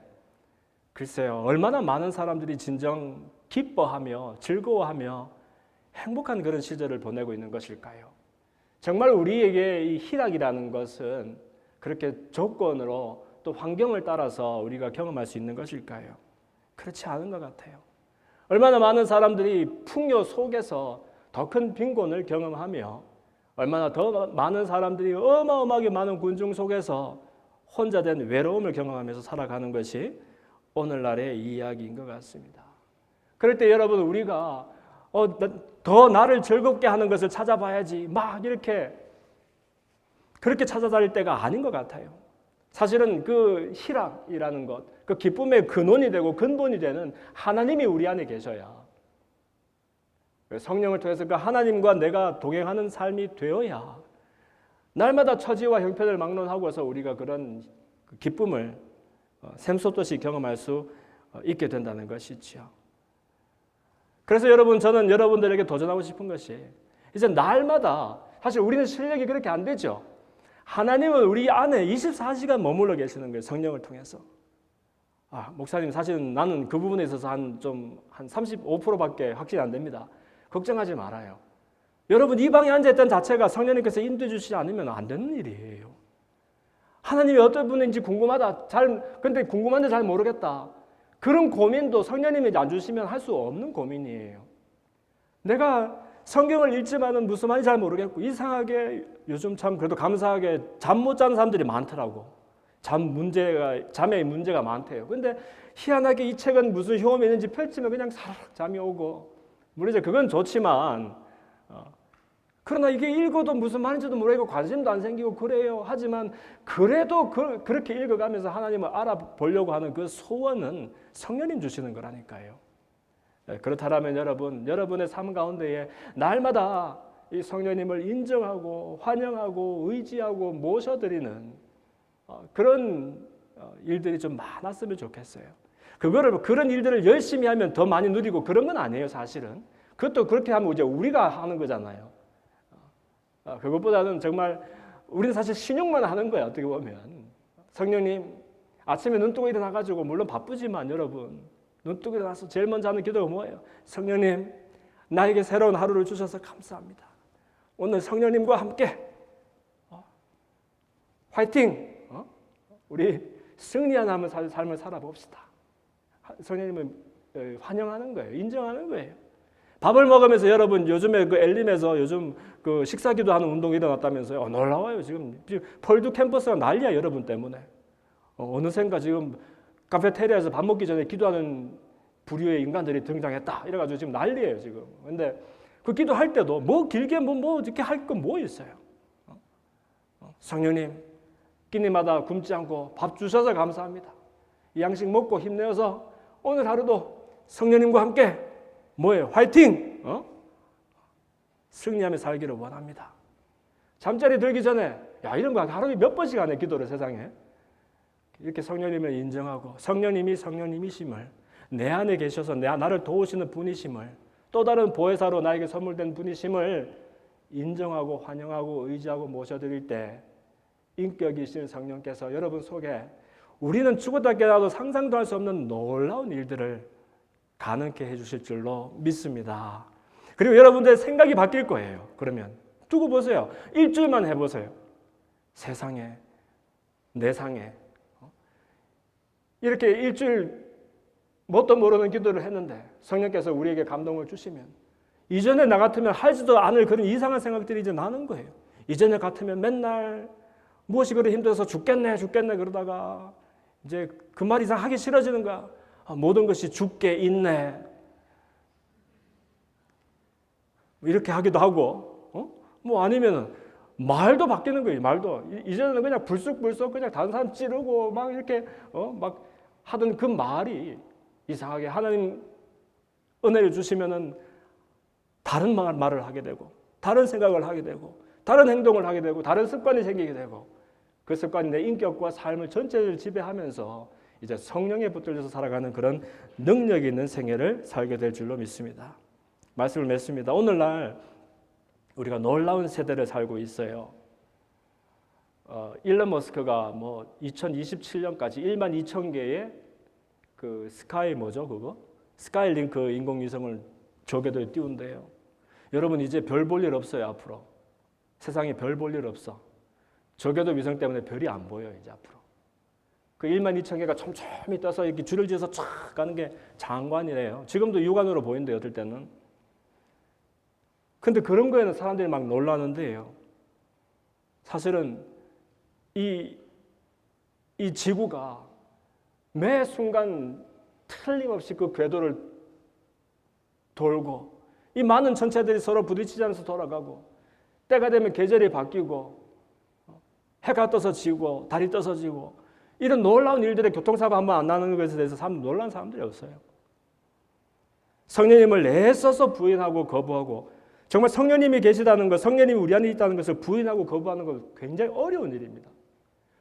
글쎄요, 얼마나 많은 사람들이 진정 기뻐하며 즐거워하며 행복한 그런 시절을 보내고 있는 것일까요? 정말 우리에게 이 희락이라는 것은 그렇게 조건으로 또 환경을 따라서 우리가 경험할 수 있는 것일까요? 그렇지 않은 것 같아요. 얼마나 많은 사람들이 풍요 속에서 더 큰 빈곤을 경험하며 얼마나 더 많은 사람들이 어마어마하게 많은 군중 속에서 혼자 된 외로움을 경험하면서 살아가는 것이 오늘날의 이야기인 것 같습니다. 그럴 때 여러분 우리가 더 나를 즐겁게 하는 것을 찾아봐야지 막 이렇게 그렇게 찾아다닐 때가 아닌 것 같아요. 사실은 그 희락이라는 것, 그 기쁨의 근원이 되고 근본이 되는 하나님이 우리 안에 계셔야 성령을 통해서 그 하나님과 내가 동행하는 삶이 되어야 날마다 처지와 형편을 막론하고서 우리가 그런 기쁨을 샘솟듯이 경험할 수 있게 된다는 것이지요. 그래서 여러분, 저는 여러분들에게 도전하고 싶은 것이 이제 날마다, 사실 우리는 실력이 그렇게 안 되죠. 하나님은 우리 안에 24시간 머물러 계시는 거예요. 성령을 통해서. 목사님, 사실은 나는 그 부분에 있어서 한 35%밖에 확신이 안 됩니다. 걱정하지 말아요. 여러분, 이 방에 앉아있던 자체가 성령님께서 인도해 주시지 않으면 안 되는 일이에요. 하나님이 어떤 분인지 궁금하다. 근데 궁금한데 잘 모르겠다. 그런 고민도 성령님이 안 주시면 할 수 없는 고민이에요. 내가 성경을 읽지만은 무슨 말인지 잘 모르겠고, 이상하게 요즘 참 그래도 감사하게 잠 못 자는 사람들이 많더라고. 잠에 문제가 많대요. 근데 희한하게 이 책은 무슨 효험이 있는지 펼치면 그냥 사르륵 잠이 오고, 물론 이제 그건 좋지만, 그러나 이게 읽어도 무슨 말인지도 모르겠고 관심도 안 생기고 그래요. 하지만 그래도 그렇게 읽어가면서 하나님을 알아보려고 하는 그 소원은 성령님 주시는 거라니까요. 그렇다면 여러분의 삶 가운데에 날마다 이 성령님을 인정하고 환영하고 의지하고 모셔드리는 그런 일들이 좀 많았으면 좋겠어요. 그런 일들을 열심히 하면 더 많이 누리고 그런 건 아니에요, 사실은. 그것도 그렇게 하면 이제 우리가 하는 거잖아요. 그것보다는 정말 우리는 사실 신용만 하는 거야, 어떻게 보면. 성령님, 아침에 눈 뜨고 일어나가지고, 물론 바쁘지만 여러분, 눈 뜨고 일어나서 제일 먼저 하는 기도가 뭐예요? 성령님, 나에게 새로운 하루를 주셔서 감사합니다. 오늘 성령님과 함께 화이팅! 우리 승리하는 삶을 살아봅시다. 성령님을 환영하는 거예요. 인정하는 거예요. 밥을 먹으면서 여러분, 요즘에 그 엘림에서 요즘 그 식사기도 하는 운동이 일어났다면서요. 놀라워요. 지금 펄두 캠퍼스가 난리야, 여러분 때문에. 어느샌가 지금 카페테리아에서 밥 먹기 전에 기도하는 부류의 인간들이 등장했다. 이래가지고 지금 난리예요, 지금. 근데 그 기도할 때도 뭐 길게 뭐 이렇게 할 건 뭐 있어요. 성령님, 끼니마다 굶지 않고 밥 주셔서 감사합니다. 이 양식 먹고 힘내어서 오늘 하루도 성령님과 함께 뭐예요? 화이팅! 승리하며 살기를 원합니다. 잠자리 들기 전에 이런 거 하루에 몇 번씩 하네, 기도를 세상에. 이렇게 성령님을 인정하고 성령님이 성령님이심을, 내 안에 계셔서 나를 도우시는 분이심을, 또 다른 보혜사로 나에게 선물된 분이심을 인정하고 환영하고 의지하고 모셔드릴 때 인격이신 성령께서 여러분 속에 우리는 죽었다 깨어나도 상상도 할 수 없는 놀라운 일들을 가능케 해주실 줄로 믿습니다. 그리고 여러분들의 생각이 바뀔 거예요. 그러면 두고 보세요. 일주일만 해보세요. 세상에, 내 상에 이렇게 일주일 뭣도 모르는 기도를 했는데 성령께서 우리에게 감동을 주시면, 이전에 나 같으면 하지도 않을 그런 이상한 생각들이 이제 나는 거예요. 이전에 같으면 맨날 무엇이 그리 힘들어서 죽겠네 그러다가 이제 그 말 이상 하기 싫어지는 거야. 모든 것이 죽게 있네. 이렇게 하기도 하고, 뭐 아니면은 말도 바뀌는 거예요. 말도 이제는 그냥 불쑥불쑥 그냥 다른 사람 찌르고 막 이렇게 막 하던 그 말이 이상하게 하나님 은혜를 주시면은 다른 말을 하게 되고, 다른 생각을 하게 되고, 다른 행동을 하게 되고, 다른 습관이 생기게 되고, 그 습관이 내 인격과 삶을 전체를 지배하면서 이제 성령에 붙들려서 살아가는 그런 능력이 있는 생애를 살게 될 줄로 믿습니다. 말씀을 맺습니다. 오늘날 우리가 놀라운 세대를 살고 있어요. 일론 머스크가 뭐 2027년까지 1만 2천 개의 그 스카이링크 인공위성을 저궤도에 띄운대요. 여러분, 이제 별 볼 일 없어요, 앞으로. 세상에 별 볼 일 없어. 저궤도 위성 때문에 별이 안 보여요, 이제 앞으로. 그 1만 2천 개가 촘촘히 떠서 이렇게 줄을 지어서 쫙 가는 게 장관이래요. 지금도 육안으로 보인대요, 어떨 때는. 근데 그런 거에는 사람들이 막 놀라는데요. 사실은 이 지구가 매 순간 틀림없이 그 궤도를 돌고 이 많은 천체들이 서로 부딪히지 않아서 돌아가고 때가 되면 계절이 바뀌고 해가 떠서 지고 달이 떠서 지고 이런 놀라운 일들의 교통사고 한번 안 나는 것에 대해서 놀란 사람들이 없어요. 성령님을 내서서 부인하고 거부하고 정말 성령님이 계시다는 것, 성령님이 우리 안에 있다는 것을 부인하고 거부하는 것 굉장히 어려운 일입니다.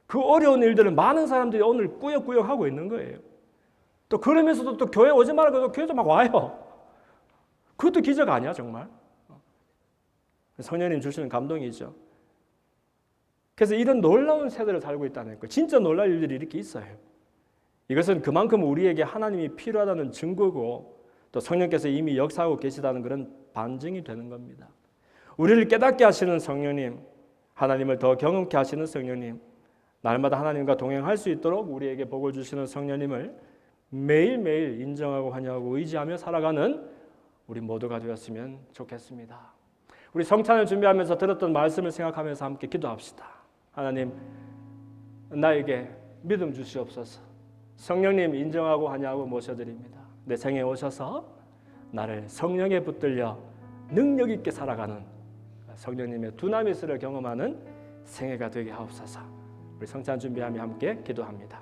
그 어려운 일들을 많은 사람들이 오늘 꾸역꾸역 하고 있는 거예요. 또 그러면서도 또 교회 오지 말라고 교회도 막 와요. 그것도 기적 아니야 정말? 성령님 주시는 감동이죠. 그래서 이런 놀라운 세대를 살고 있다는 거, 진짜 놀랄 일들이 이렇게 있어요. 이것은 그만큼 우리에게 하나님이 필요하다는 증거고 또 성령께서 이미 역사하고 계시다는 그런 반증이 되는 겁니다. 우리를 깨닫게 하시는 성령님, 하나님을 더 경험케 하시는 성령님, 날마다 하나님과 동행할 수 있도록 우리에게 복을 주시는 성령님을 매일매일 인정하고 환영하고 의지하며 살아가는 우리 모두가 되었으면 좋겠습니다. 우리 성찬을 준비하면서 들었던 말씀을 생각하면서 함께 기도합시다. 하나님, 나에게 믿음 주시옵소서. 성령님 인정하고 환영하고 모셔드립니다. 내 생에 오셔서 나를 성령에 붙들려 능력 있게 살아가는 성령님의 두나미스를 경험하는 생애가 되게 하옵소서. 우리 성찬 준비하며 함께 기도합니다.